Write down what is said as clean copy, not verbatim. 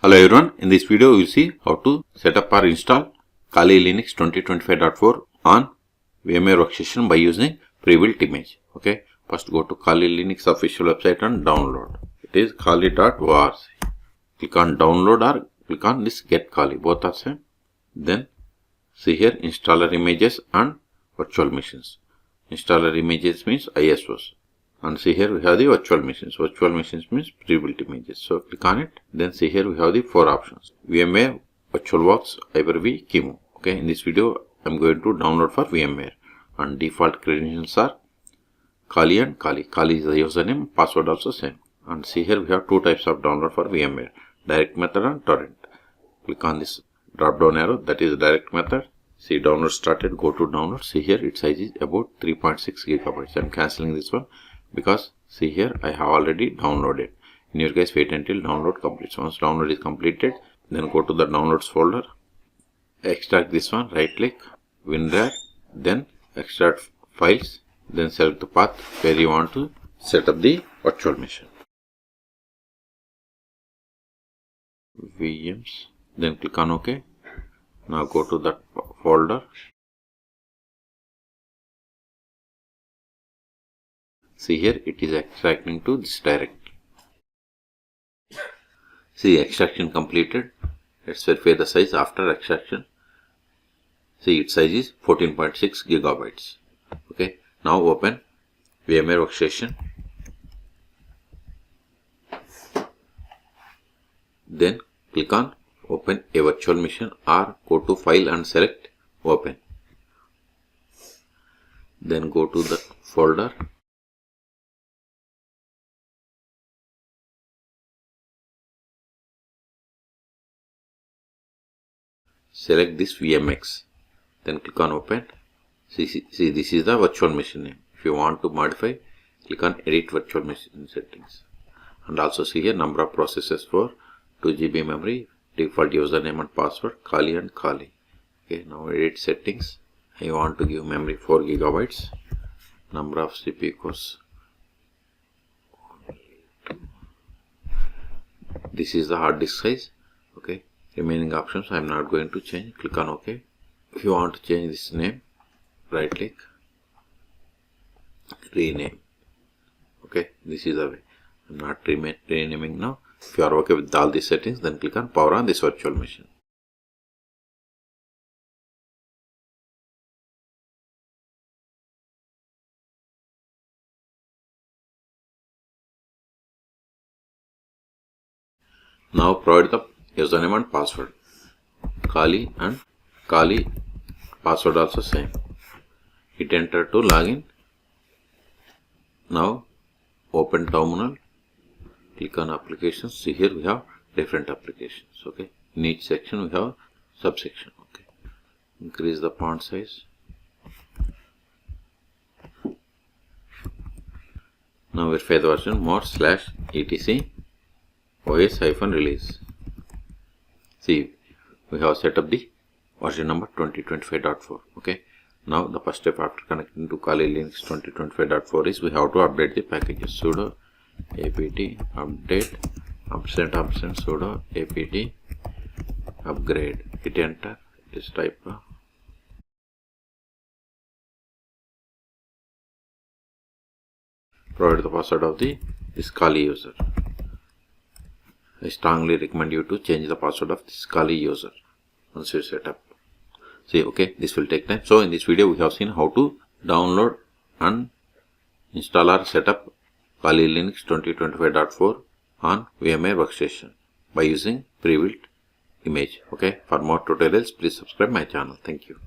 Hello everyone, in this video you will see how to set up or install Kali Linux 2025.4 on VMware Workstation by using pre-built image. Okay, first go to Kali Linux official website and download. It is kali.org. Click on download or click on this get Kali, both are same. Then see here installer images and virtual machines. Installer images means ISOs. And see here we have the virtual machines. Virtual machines means pre-built images. So click on it. Then see here we have the four options: VMware, VirtualBox, Hyper-V, QEMU. Okay, in this video I am going to download for VMware. And default credentials are Kali and Kali. Kali is the username, password also same. And see here we have two types of download for VMware: direct method and torrent. Click on this drop down arrow, that is direct method. See download started, go to download. See here its size is about 3.6 gigabytes. I am cancelling this one because see here I have already downloaded. In your case wait until download completes. Once download is completed, then go to the downloads folder, extract this one, right click, WinRAR, then extract files, then select the path where you want to set up the virtual machine. VMs, then click on OK. Now go to that folder. See here it is extracting to this directory. See extraction completed. Let's verify the size after extraction. See its size is 14.6 gigabytes. Okay. Now open VMware Workstation. Then click on open a virtual machine or go to file and select open. Then go to the folder. Select this VMX, then click on open. See this is the virtual machine name. If you want to modify, click on edit virtual machine settings. And also see here number of processes for 2 GB memory, default username and password, Kali and Kali. Okay, now edit settings. I want to give memory 4 gigabytes. Number of CPU cores. This is the hard disk size. Okay. Remaining options I am not going to change. Click on OK. If you want to change this name, right click, rename. Okay, this is the way. I am not renaming now. If you are okay with all these settings, then click on power on this virtual machine. Now provide the username and password. Kali and Kali, password also same. Hit enter to login. Now open terminal. Click on applications. See here we have different applications. Okay. In each section we have subsection. Okay. Increase the font size. Now verify the version more /etc OS-release. See, we have set up the version number 2025.4. Okay. Now the first step after connecting to Kali Linux 2025.4 is we have to update the packages. Sudo apt update & sudo apt upgrade. Hit enter. Just type provide the password of this Kali user. I strongly recommend you to change the password of this Kali user once you set up. See, okay, this will take time. So in this video we have seen how to download and install or set up Kali Linux 2025.4 on VMware Workstation by using pre-built image. Okay, for more tutorials please subscribe my channel. Thank you.